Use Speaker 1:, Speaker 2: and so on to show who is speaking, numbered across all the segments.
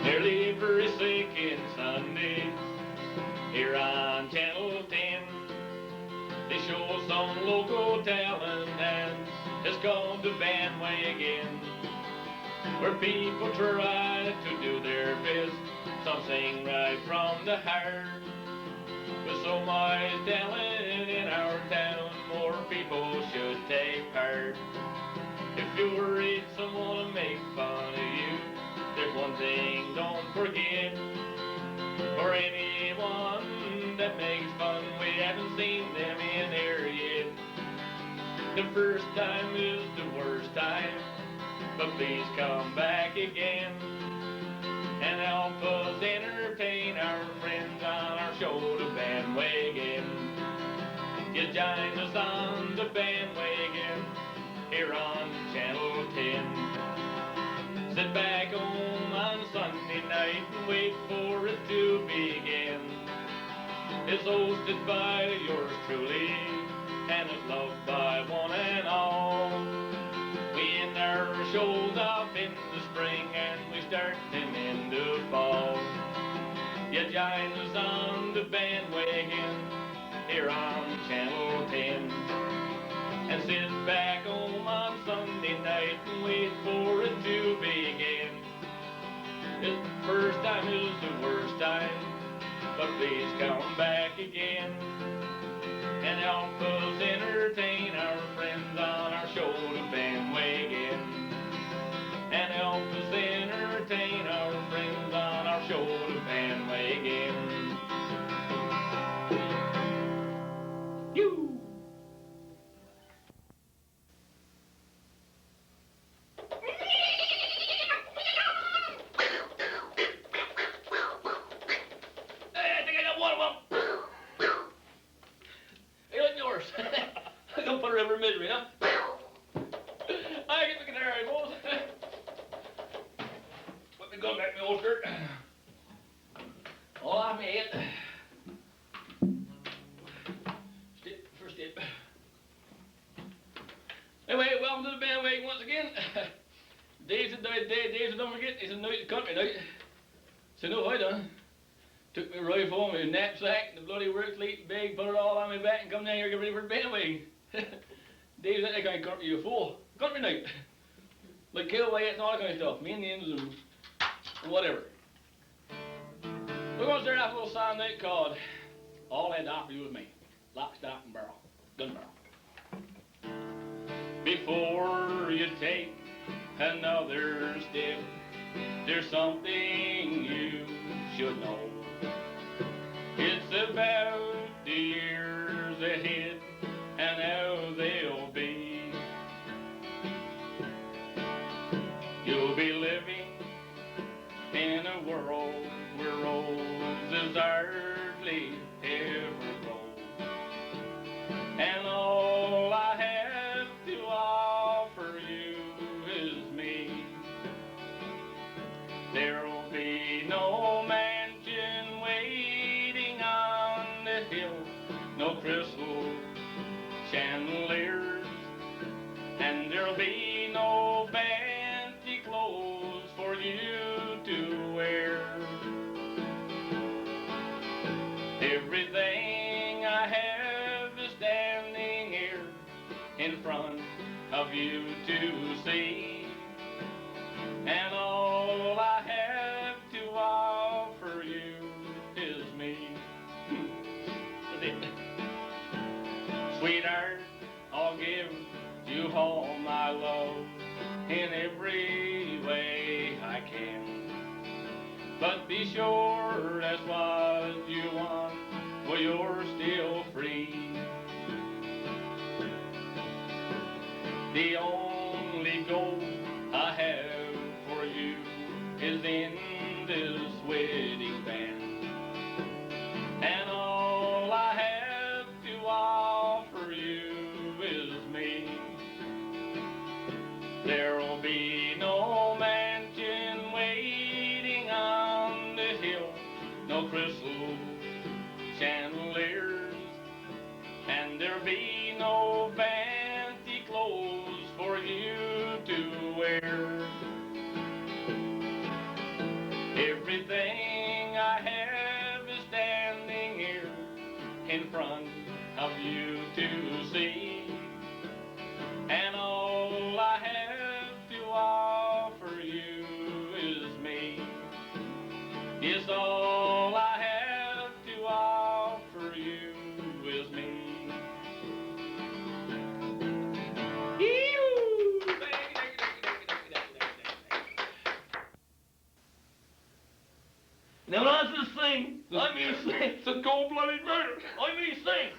Speaker 1: Nearly every second Sunday here on Channel 10, they show some local talent and it's called the BandWagon, where people try to do their best. Some sing right from the heart. With so much talent in our town, more people should take part. If you're worried someone will make fun of you, there's one thing don't forget. For anyone that makes fun, we haven't seen them in there yet. The first time is the worst time, but please come back again and help us entertain our friends on our show, the BandWagon. You join us on the BandWagon here on Channel 10. Sit back home on Sunday night and wait for it to begin. It's hosted by yours truly and is loved by one and all. We end our shows off in the spring and we start them in the fall. You join us on the BandWagon here on Channel 10. And sit back home on Sunday night and wait for it to begin. The first time is the worst time, but please come back again and help us entertain our friends on our show, the BandWagon. And help us entertain our friends on our show, the BandWagon. You. Hey, I think I got one of them. Hey, look yours. I'm gonna put her over misery, huh? I get the canary, boys. Let me go back to my old skirt. All I made. Step for step. Anyway, welcome to the BandWagon once again. Dave's don't forget, he's in the country now. So no, I done. Took me rifle, my knapsack, the bloody work sleep bag, put it all on my back and come down here and get ready for the BandWagon. Dave's in that kind of country, you're full. Country night. Like Kilway and all that kind of stuff. Me and the Indians and whatever. We're going to start off a little song night called All Had to Do With Me. Lock, stock, and barrel. Gun barrel. Before you take another step, there's something you should know. It's about the years ahead and how they'll be. You'll be living in a world where roses hardly ever grow. And all I have to offer you is me. There'll be no mansion waiting on the hill, no crystal chandeliers, and there'll be no fancy clothes for you to wear. Everything I have is standing here in front of you to see, and all I have to offer you is me. Sweetheart, I'll give you all my love in every way I can. But be sure that's what you want, well, you're still free. The only goal I have for you is in this wedding band. And all I have to offer you is me. There'll be no mansion waiting on the hill, no crystal chandeliers, and there'll be no fancy clothes for in front of you to see. And all I have to offer you is me. Yes, all I have to offer you is me. Now when I just sing, I mean sing.
Speaker 2: It's a cold-blooded murder.
Speaker 1: I mean sing.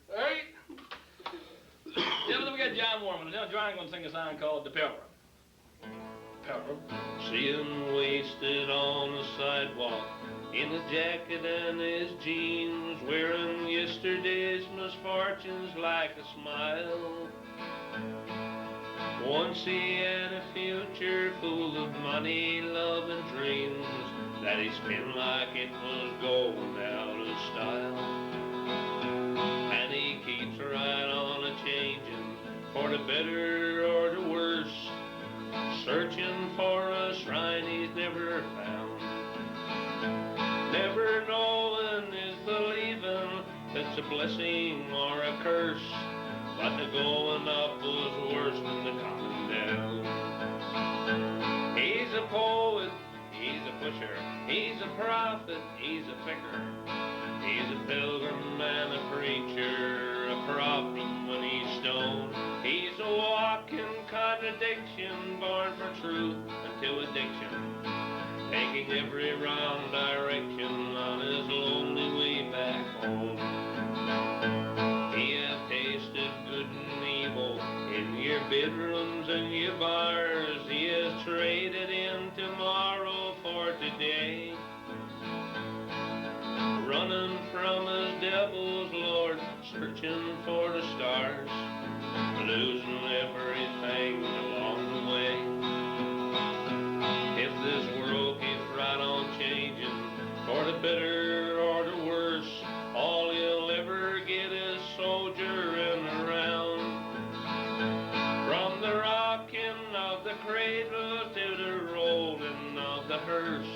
Speaker 2: All right?
Speaker 1: Yeah, but then we got John Boorman. Now John's gonna sing a song called The Pilgrim. Pilgrim. Seeing wasted on the sidewalk in a jacket and his jeans, wearing yesterday's misfortunes like a smile. Once he had a future full of money, love, and dreams that he spent like it was going out of style. And he keeps right on a-changing for the better or the worse, searching for a shrine he's never found. Never knowing is believing, it's a blessing or a curse, but the going up was worse than the coming down. He's a poet, he's a pusher, he's a prophet, he's a picker. He's a pilgrim and a preacher, a problem when he's stoned. He's a walking contradiction, born for truth unto addiction, taking every wrong direction on his lonely way back home. He have tasted good and evil in your bedrooms and your bars. He has traded in tomorrow for today, running from his devil's lord, searching for the stars, losing everything along the way. If this world keeps right on changing for the better or the worse, all he'll ever get is soldiering around. From the rocking of the cradle to the rolling of the hearse,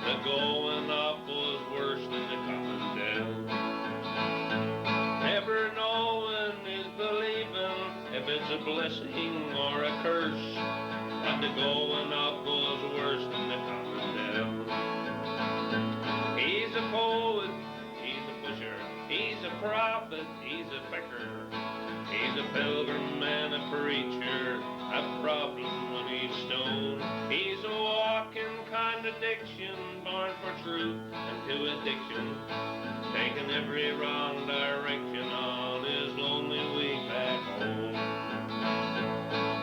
Speaker 1: the going up was worse than the coming down. Never knowing is believing, if it's a blessing or a curse, but the going up was worse than the coming down. He's a poet, he's a pusher, he's a prophet, he's a picker. He's a pilgrim and a preacher, a problem when he's stoned. He's a walking contradiction, born for truth and to addiction, taking every wrong direction on his lonely way back home.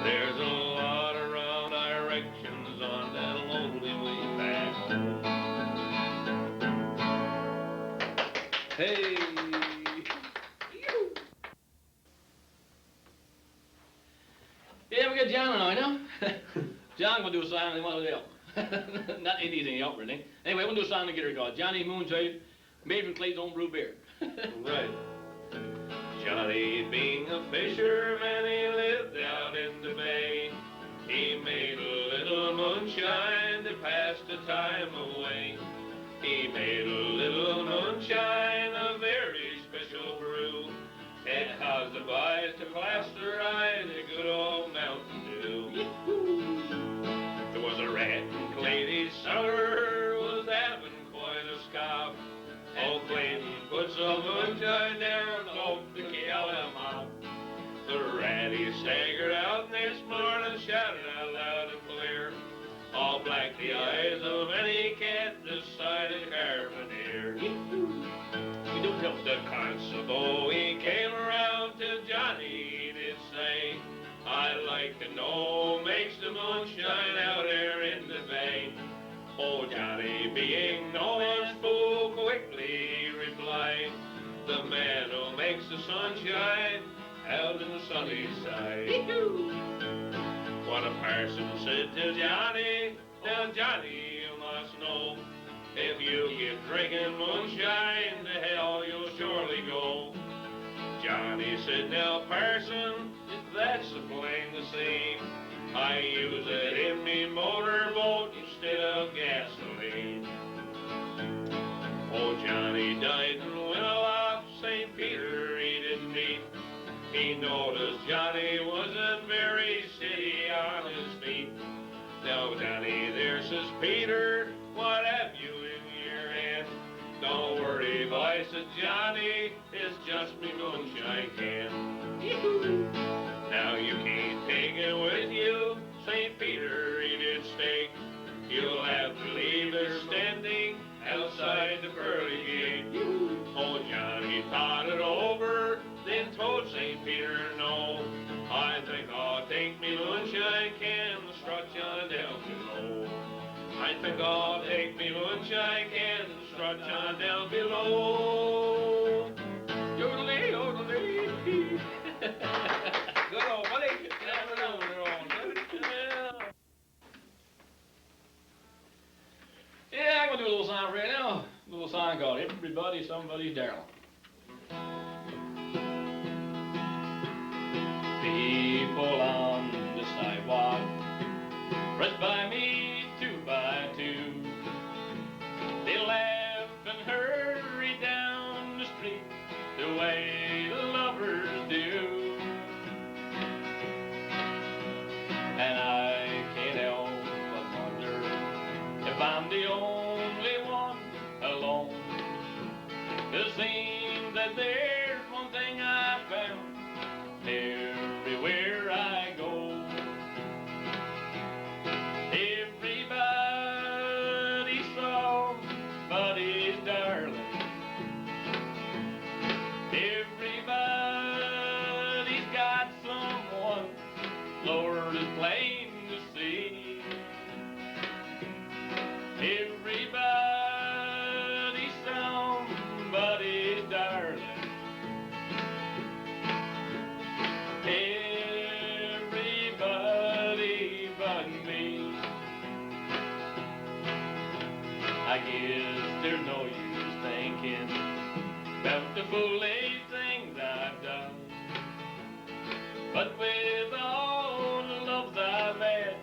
Speaker 1: There's a lot of wrong directions on that lonely way back home. Hey! Yeah, we got John and I now. John gonna do a song and one of them. Not anything else, really. Anyway, we're gonna do a song together called Johnny Moonshine, made from Clay's own brew beer. Right. Johnny being a fisherman, he lived out in the bay. He made a little moonshine to pass the time away. He made a little moonshine, a very special brew. It caused the boys to clasp their eyes, a good old Mountain Dew. There was a rat in Clady's cellar, was having quite a scoff. Old Clady put some moonshine down, hoped to kill him off. The rat, he staggered out next morning, shouted out loud and clear, all black the eyes of any cat this side of Carboneer. The constable, he came around to Johnny, he did say, I'd like to know, makes the moonshine out there in the bay. Oh, Johnny, being no one's fool, quickly replied, the man who makes the sunshine out in the sunny side. What a parson said to Johnny, now Johnny, you must know, if you keep drinking moonshine, to hell you'll surely go. Johnny said, now parson, if that's the plain to see, I use it in me motorboat instead of gasoline. Oh, Johnny died and went Now, Johnny, there, says Peter, what have you in your hand? Don't worry, boy, says Johnny, it's just me moonshine can. Yee-hoo. Now you can't take it with you, St. Peter, he did stake. You'll have to leave it standing outside the pearly gate. Oh, Johnny thought it over, then told St. Peter no. I think I'll take me moonshine can and strut John down below. I think I'll take me moonshine can and strut John down below. Yodelee, yodelee. Good old buddy. Yeah, I'm gonna do a little song right now. A little song called Everybody Somebody's Darling. People on the sidewalk press by me 2 by 2. They laugh and hurry down the street the way the lovers do. And I can't help but wonder if I'm the only one alone. It seems that there's one thing I found everywhere I go. Everybody's somebody's darling. Everybody's got someone, Lord, is plain to see. Everybody's somebody's darling. Everybody but me. I guess there's no use thinking about the foolish things I've done. But with all the loves I've had,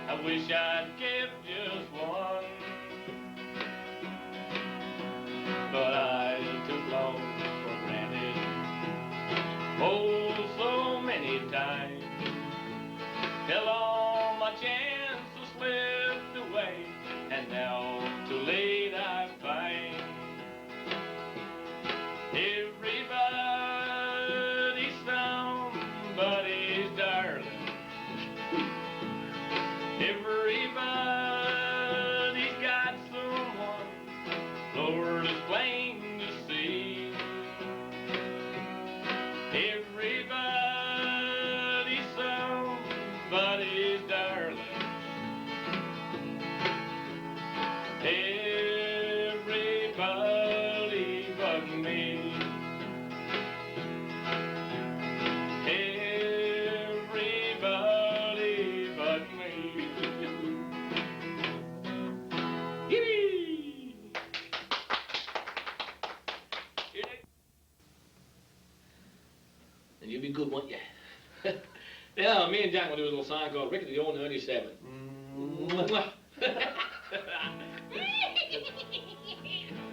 Speaker 1: I wish I'd kept just one. But I took love for granted, oh, so many times, till all my chances slipped away, and now too late I find everybody's somebody's darling. Everybody's got someone, Lord, is plain to see. Everybody's somebody's darling. Everybody but me. Everybody but me. Yippee! And you'll be good, won't you? Yeah, me and Jack will do a little song called Rick of the Old 97.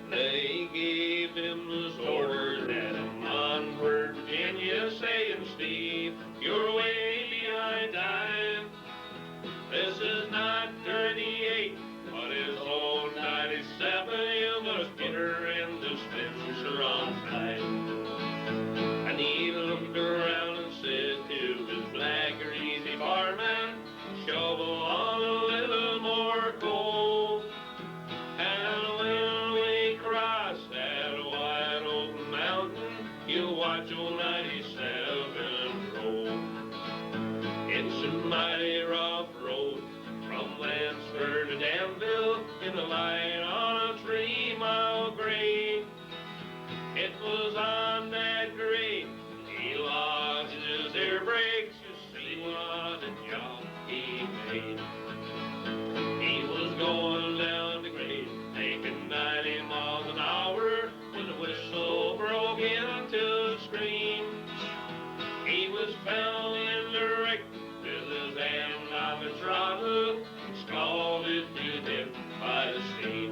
Speaker 1: They gave him this order that on word Virginia saying, Steve, you're way behind time. This is not 38, but it's old 97. You must get her in dispenser on time. And he looked around and said to his black greasy barman, shovel on a little more coal. And when we cross that wide open mountain, you'll watch old 97 roll. It's a mighty rough road from Lansford to Danville in the light on a 3-mile grade. It was on that grade he lost his air brakes. You see what a job he made. He was going down the grade, making 90 miles an hour, when the whistle broke into a scream. He was found in the wreck with his hand on the throttle, scalded to death by the steam.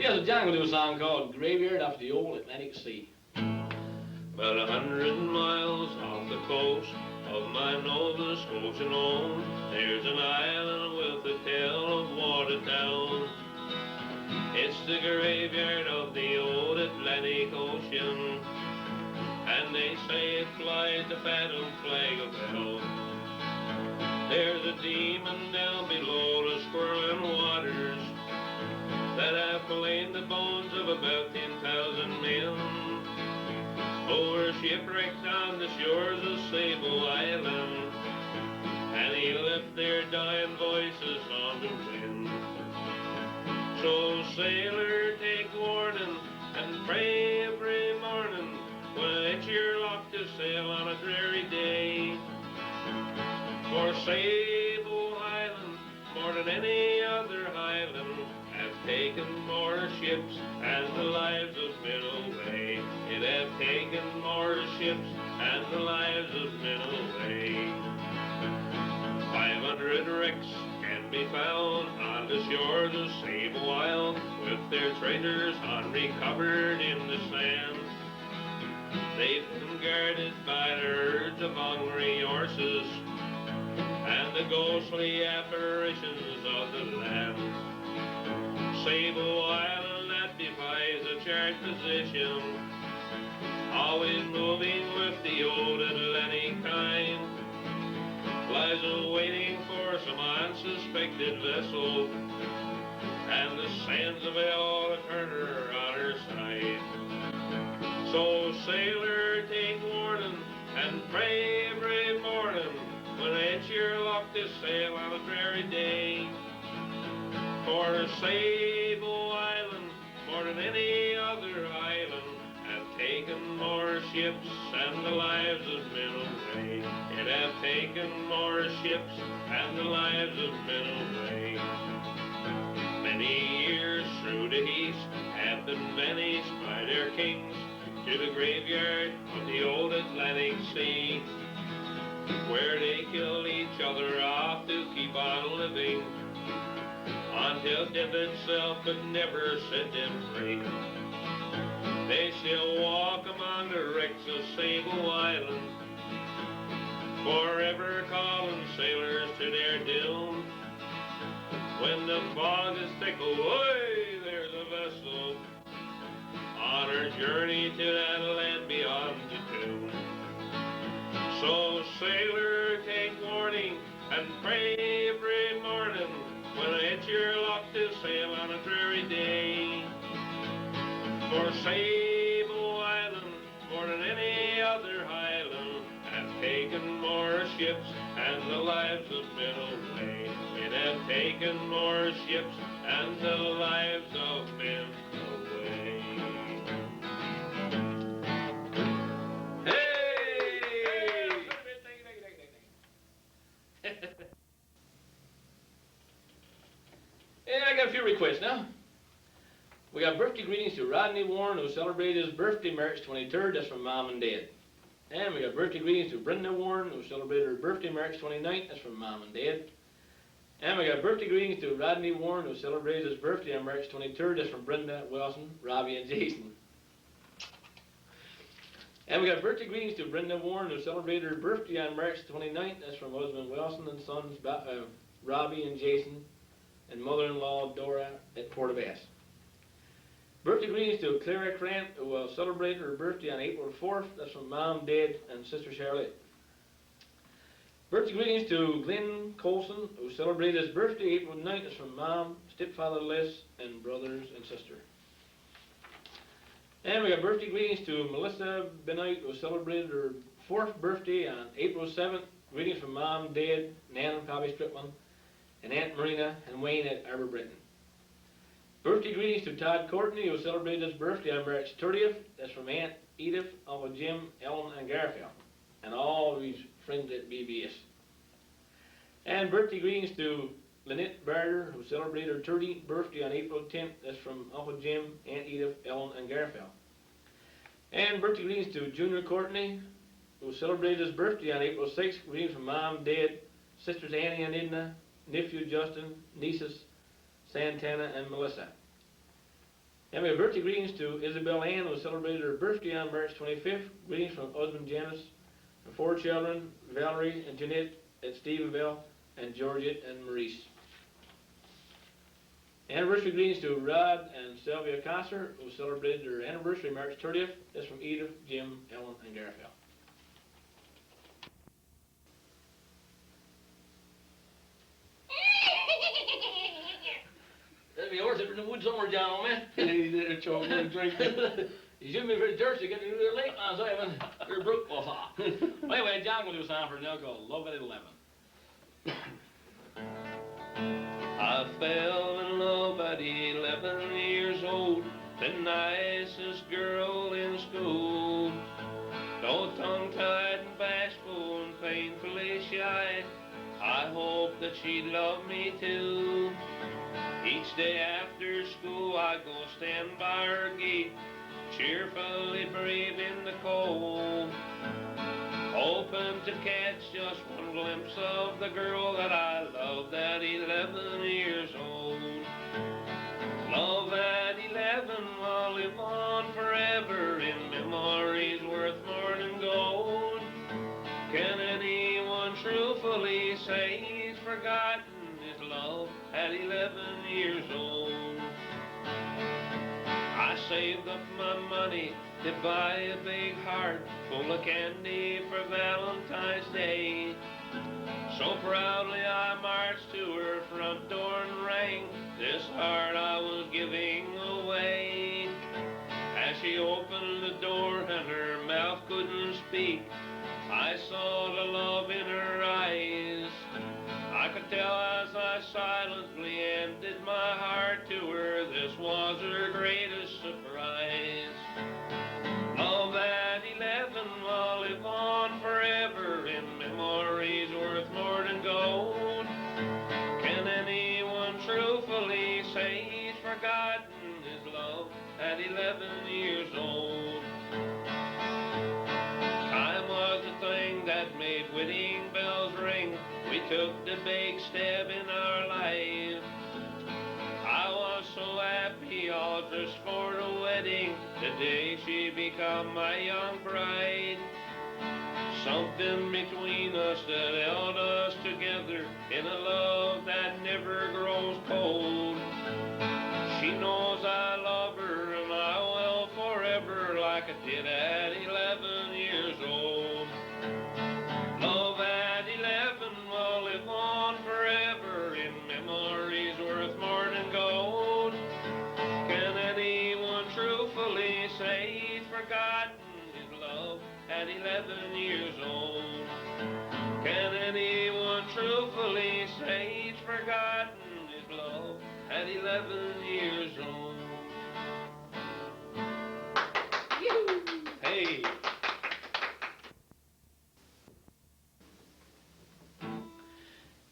Speaker 1: Yes, John will do a song called Graveyard Off the Old Atlantic Sea.
Speaker 3: About 100 miles off the coast of my Nova Scotian own, there's an island with a tale of water down. It's the graveyard of the old Atlantic Ocean, and they say it flies the phantom flag of hell. There's a demon down below the swirling waters that have claimed the bones of about 10,000 men who were shipwrecked on the shores of Sable Island, and he left their dying voices on the wind. So sailor, take warning and pray every morning when it's your luck to sail on a dreary day. For Sable Island, more than any other island, have taken more ships and the lives of men away. It have taken more ships and the lives of men away. 500 wrecks can be found on the shores of Sable Island, with their treasures unrecovered in the sand. They've been guarded by the herds of hungry horses and the ghostly apparitions of the land. Sable Island that defies a chart position, always moving with the old Atlantic kind, lies awaiting for some unsuspected vessel, and the sands of hell to turn her on her side. So sailor, take warning and pray every morning when it's your luck to sail on a dreary day. For Sable Island, more than any other island, have taken more ships and the lives of men away. It have taken more ships and the lives of men away. Many years through the east have been vanished by their kings to the graveyard of the old Atlantic Sea, where they killed each other off to keep on living, until death itself could never set them free. They still walk among the wrecks of Sable Island, forever calling sailors to their doom. When the fog is thick, away, there's a vessel on her journey to that land beyond the tomb. So sailor, take warning and pray every morning when it's your luck to sail on a dreary day. For Sable Island, more than any other island, have taken more ships and the lives of men away. It have taken more ships and the lives of men away.
Speaker 1: And I got a few requests now. We got birthday greetings to Rodney Warren, who celebrated his birthday March 23rd. That's from Mom and Dad. And we got birthday greetings to Brenda Warren, who celebrated her birthday March 29th. That's from Mom and Dad. And we got birthday greetings to Rodney Warren, who celebrated his birthday on March 23rd. That's from Brenda, Wilson, Robbie, and Jason. And we got birthday greetings to Brenda Warren, who celebrated her birthday on March 29th. That's from husband Wilson and sons Robbie and Jason, and mother-in-law Dora at Port Bass. Birthday greetings to Clara Cramp, who will celebrate her birthday on April 4th. That's from Mom, Dad, and Sister Charlotte. Birthday greetings to Glenn Colson, who celebrated his birthday April 9th. That's from Mom, stepfather Les, and brothers and sister. And we got birthday greetings to Melissa Benoit, who celebrated her 4th birthday on April 7th. Greetings from Mom, Dad, Nan and Bobby Strickland, and Aunt Marina and Wayne at Arbor Britton. Birthday greetings to Todd Courtney, who celebrated his birthday on March 30th. That's from Aunt Edith, Uncle Jim, Ellen, and Garfield, and all of his friends at BBS. And birthday greetings to Lynette Barter, who celebrated her 30th birthday on April 10th. That's from Uncle Jim, Aunt Edith, Ellen, and Garfield. And birthday greetings to Junior Courtney, who celebrated his birthday on April 6th. Greetings from Mom, Dad, sisters Annie and Edna, nephew Justin, nieces Santana and Melissa.
Speaker 4: And we have birthday greetings to Isabel Ann, who celebrated her birthday on March 25th. Greetings from husband Janice, and 4 children, Valerie and Jeanette, and Stephenville, and Georgette and Maurice. Anniversary greetings to Rod and Sylvia Kosser, who celebrated their anniversary March 30th. That's from Edith, Jim, Ellen, and Garfield.
Speaker 5: There'll be a horse up in the woods somewhere, John, man.
Speaker 4: He's there choking and drinking.
Speaker 5: You shouldn't be very thirsty getting to the lake last night when your brook was off. Anyway, John will do a song for now called Love at 11.
Speaker 3: I fell in love at 11 years old, the nicest girl in school. Though tongue-tied and bashful and painfully shy, I hoped that she'd love me too. Each day after school I go stand by her gate, cheerfully braving the cold, hoping to catch just one glimpse of the girl that I loved at 11 years old. Love at 11 will live on forever in memories worth more than gold. Can anyone truthfully say he's forgotten his love at 11 years old? I saved up my money to buy a big heart full of candy for Valentine's Day. So proudly I marched to her front door and rang this heart I was giving away. As she opened the door and her mouth couldn't speak, I saw the love in her eyes. I could tell as I silently emptied my heart to her, this was her greatest surprise. Love at 11 will live on forever in memories worth more than gold. Can anyone truthfully say he's forgotten his love at 11 years old? Time was the thing that made wedding bells ring. We took the big step in our life. I was so happy all just for the wedding, the day she became my young bride. Something between us that held us together in a love that never grows cold. She knows I love her and I will forever, like I did at 11 years old. Love at 11 will live on forever in memories worth more than gold. Can anyone truthfully say he's forgotten his love at 11 years old? Can anyone truthfully say he's forgotten his love at 11 years old? Hey!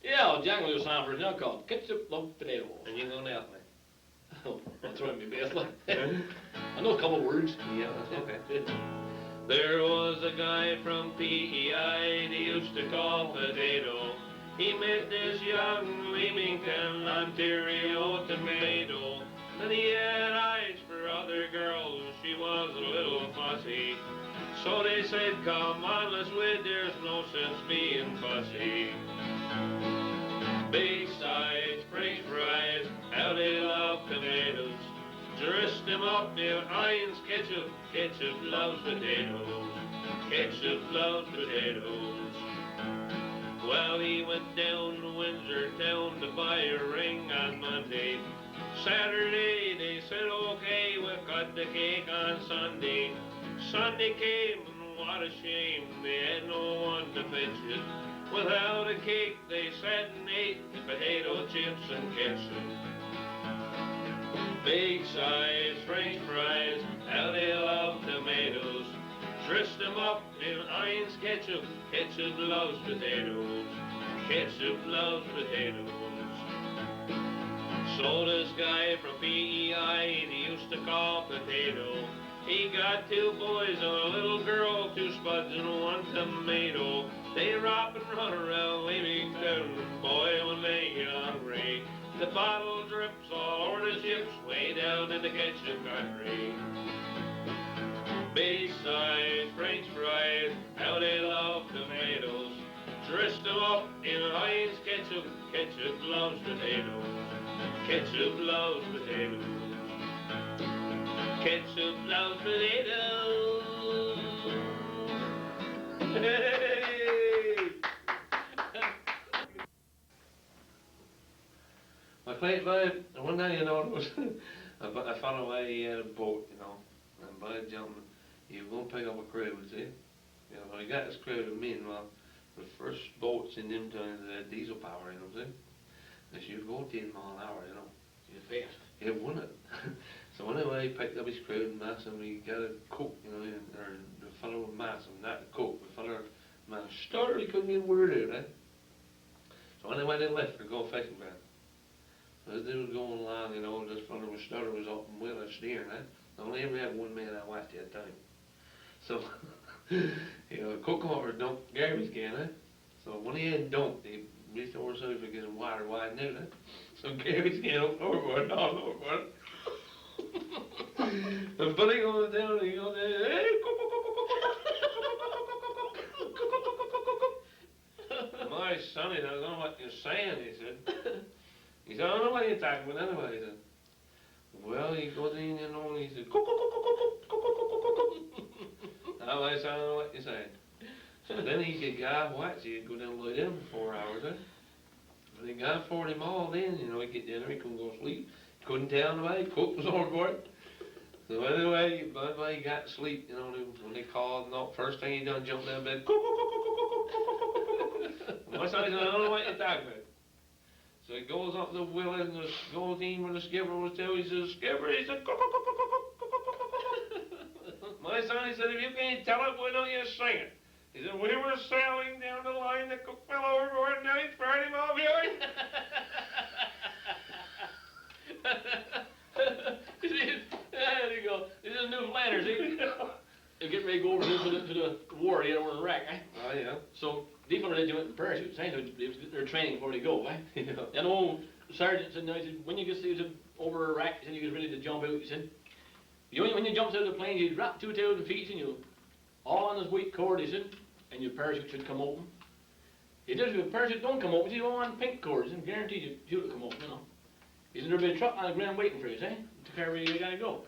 Speaker 4: Yeah, John will do a song for us now called Ketchup Love Potato.
Speaker 3: And you gonna help me?
Speaker 4: Oh, I'm throwing me basically. I know a couple words.
Speaker 3: Yeah, that's okay. There was a guy from PEI they used to call Potato. He met this young Leamington, Ontario tomato. And he had eyes for other girls, she was a little fussy. So they said, come on, let's wed, there's no sense being fussy. Big sides, french fries, how they love tomatoes. Dress them up in Heinz ketchup, ketchup loves potatoes. Ketchup loves potatoes. Well, he went down to Windsor town to buy a ring on Monday. Saturday, they said, okay, we'll cut the cake on Sunday. Sunday came, and what a shame, they had no one to fetch it. Without a cake, they sat and ate the potato chips and ketchup. Big size french fries, how they love tomatoes. Dress them up in Heinz ketchup, ketchup loves potatoes. Ketchup loves potatoes. So this guy from PEI, he used to call Potato. He got 2 boys and a little girl, 2 spuds and 1 tomato. They romp and run around Leamington, boy, when they get hungry. The bottle drips all over the chips way down down in the ketchup factory. Big size French fries, how they love tomatoes. Dress them up in Heinz ketchup, ketchup loves potatoes. Ketchup loves potatoes. Ketchup loves potatoes. Hey! My client, one day, you know, it was a fellow away, he had a boat, you know, and by jumping, he was going to pick up a crew, see? You know, when he got this crew of men, well, the first boats in them times had diesel power, you know, see? And she was going 10 miles an hour, you know.
Speaker 5: She was fast.
Speaker 3: It wasn't it. So anyway, he picked up his crew and mass and he got a cook, you know, or the fellow with mass him, not the cook, the fellow man stuttered, he couldn't get a word out, eh? So anyway, they left to go fishing ground. As they was going along, you know, this fellow was stuttering was up and wheel and steering, eh? I only ever had one man I watched at a time. So, you know, the cook come over and dumped garbage can, eh? So when he had dumped, he reached over so he could get some water wide out, eh? So garbage can overboard, all overboard. And Buddy goes down and he goes, hey, my sonny, I don't know what you're saying, he said. He said, I don't know what you're talking about anyway, he said. Well, he goes in and on, he said, now I said, I don't know what you're saying. So then he could go watch, he'd go down and lie down for 4 hours, eh? When he got 40 miles then, you know, he'd get down there, he couldn't go to sleep. Couldn't tell the way, cook was overboard. So anyway, by the way, he got to sleep, you know, when they called, no, first thing he done, jumped down in bed, my son said, I don't know what you're talking about. So he goes up the wheel and goes in where the skipper was telling, he says, skipper, he said, my son, he said, if you can't tell it, why don't you sing it? He said, we were sailing down the line, the cook fell overboard, and now he's fired him off here.
Speaker 5: There you go. This is Newfoundlander, see? They're getting ready to go over to the war, you know, over in Iraq, eh?
Speaker 3: Oh, yeah.
Speaker 5: So, these fellas, they do it in parachutes, eh? They're training before they go, eh?
Speaker 3: Yeah.
Speaker 5: That old sergeant said, no, he said, when you get over Iraq, he said, you get ready to jump out, he said, when you jump out of the plane, you drop 2,000 feet, and you all on this weight cord, he said, and your parachute should come open. He said, if your parachute don't come open, you go on pink cords, and guaranteed you will come open, you know. He said, there'll be a truck on the ground waiting for you, eh? To carry where you gotta go.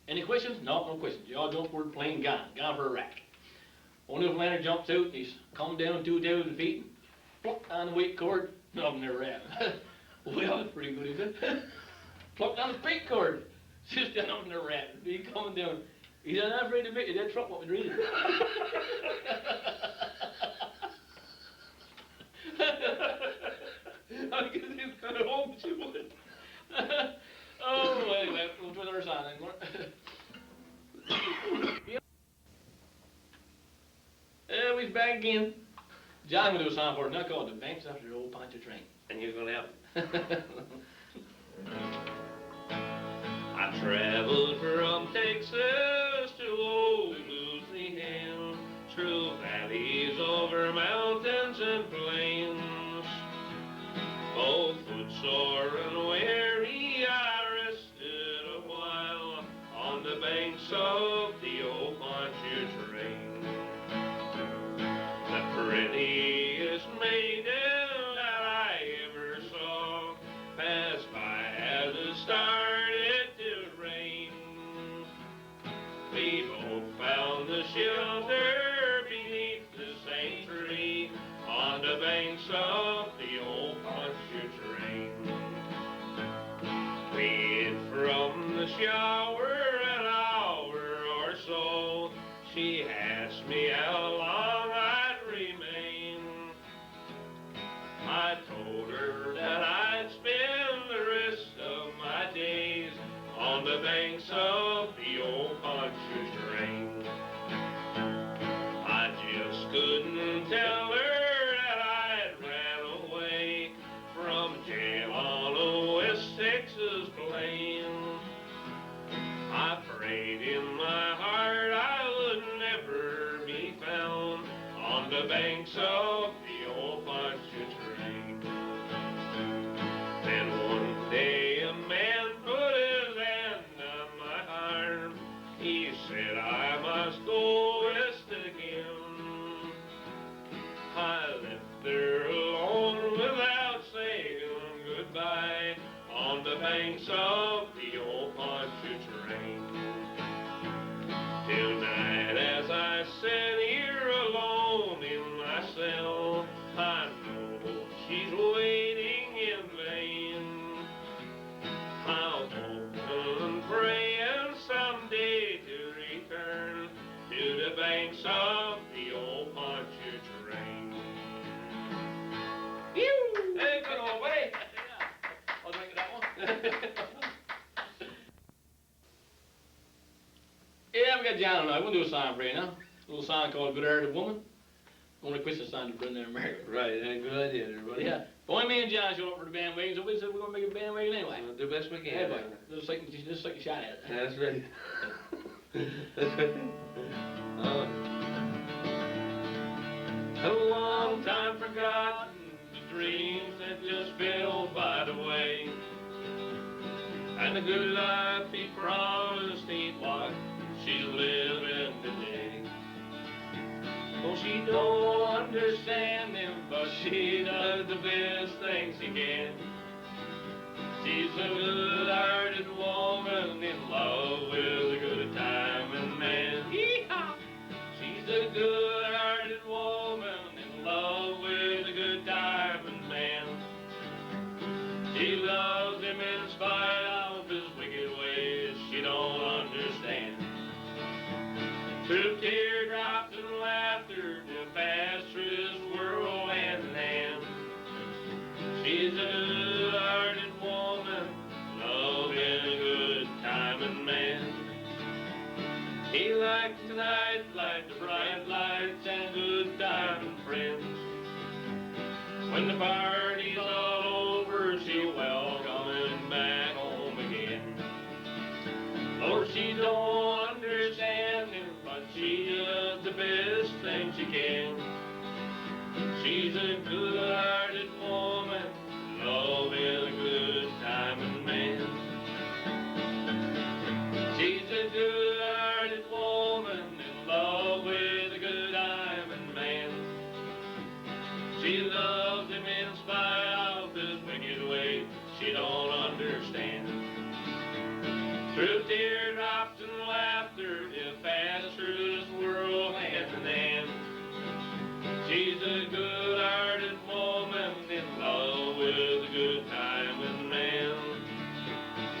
Speaker 5: Any questions? No, no questions. You all jump for the plane, gone for Iraq. Old Newfoundlander jumps out, he's come down 2,000 feet, and plucked on the weight cord, nothing never happened. Well, that's pretty good, he said. Plucked on the pink cord, just nothing never happened. He coming down. He said, I'm not afraid to admit you, that truck what was reading. I guess he's kind of home, she would. Oh, anyway, we'll do another song anymore. We're back again. John will do a song for us, now called The Banks After the Old Poncho Train.
Speaker 3: And you're gonna help. I traveled from Texas to old Louisiana, through valleys, over mountains and plains. Both footsore and weary, I rested a while on the banks of the old Poncho train. The prettiest maiden that I ever saw passed by as it started to rain. We both found the shelter beneath the same tree on the banks of the old Poncho train. We hid from the shower an hour or so. She asked me how long I'd remain. I told her that I'd spend the rest of my days on the banks of the old Poncho train. I just couldn't tell her that I'd ran away from jail on a West Texas plain. I prayed in my heart I would never be found on the banks of the old Poncho train. Then one day a man put his hand banks of the old Partridge Rain. Tonight as I sit here alone in my cell, I know she's waiting in vain. I'll hope and pray and someday to return to the banks of the old Partridge Rain.
Speaker 5: Hey, good old way. I'll drink that one. Yeah, we got John and I. We'll do a song for you now. A little song called Goodhearted Woman. Only Christmas song to bring there in America.
Speaker 3: Right, good idea, everybody.
Speaker 5: Yeah. But when me and John showed up for the bandwagon, so we said we're going to make a bandwagon anyway.
Speaker 3: We'll do the best we can.
Speaker 5: Yeah, but just like a shot at it.
Speaker 3: That's right. That's right. A long time forgotten, the dreams that just fell by the way, and the good life he promised ain't what she's living today. Oh, she don't understand him, but she does the best things she can. She's a good-hearted woman in love with a good-timing man. Yee-haw! She's a good-hearted woman in love with a good-timing man. She loves him in spite of his wicked ways she don't understand. Through teardrops and laughter to pass through this world hand in hand. She's a good-hearted woman, loving a good-timing man. He likes the night light, the bright lights, and good-timing friends. When the party's all over, she'll welcome him back home again. Lord, she don't understand him, but she does the best thing she can. She's a good-hearted woman, loving a good-timing man. She's a good-hearted woman in love with a good-timing man. She loves him in spite of his wicked ways she don't understand. Through teardrops and laughter, he'll pass through this world hand in hand. She's a good-hearted woman in love with a good-timing man.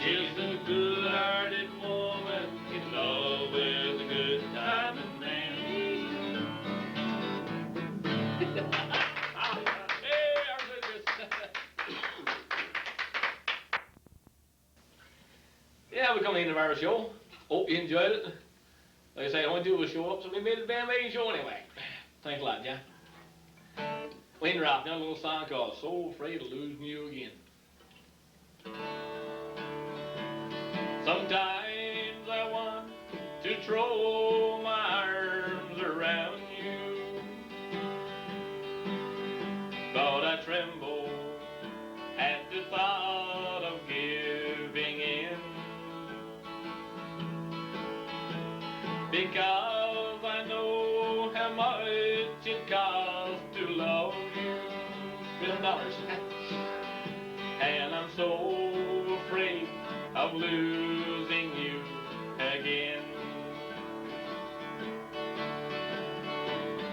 Speaker 3: She's a good-hearted woman in love with a good-timing man.
Speaker 5: Hey, our goodness. Yeah, we come to the end of our show. Hope you enjoyed it. Like I say, all I do was show up, so we made the bandwagon show anyway. Thanks a lot, John. We ended off now a little song called So Afraid of Losing You Again. Sometimes I want to throw my arms around you, but I tremble at the thought of giving in, because I know how much it costs to love you. $1 million. And I'm so afraid of losing you again.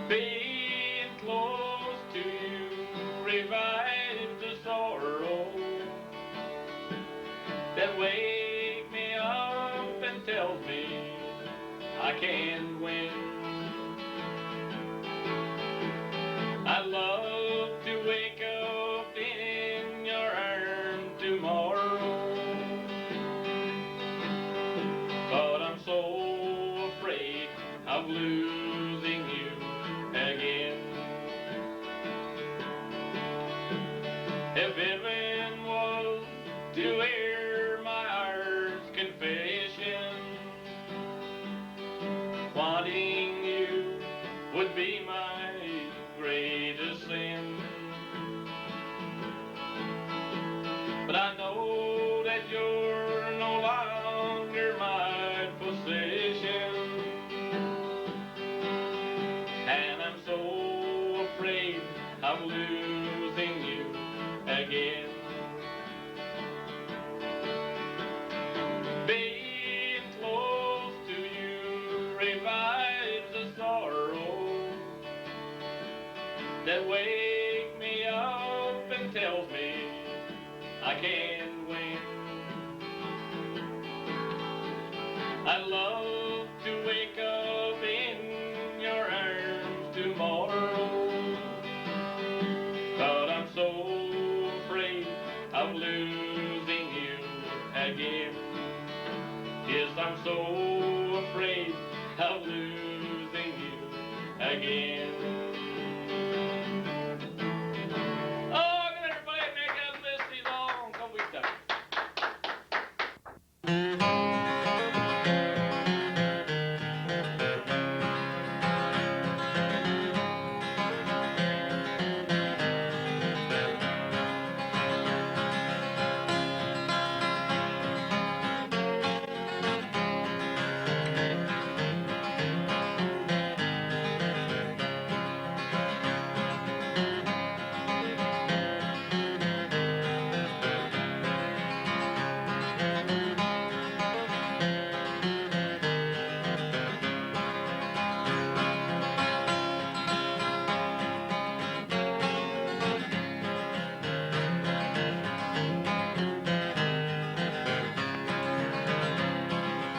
Speaker 5: Being close to you revives the sorrow that wakes me up and tells me I can't win. I love to wake up in your arms tomorrow, but I'm so afraid of losing you again. If heaven was to hear my heart's confession, wanting you would be my greatest sin. But I know that you're no longer my possession, and I'm so afraid of losing you again.
Speaker 1: can.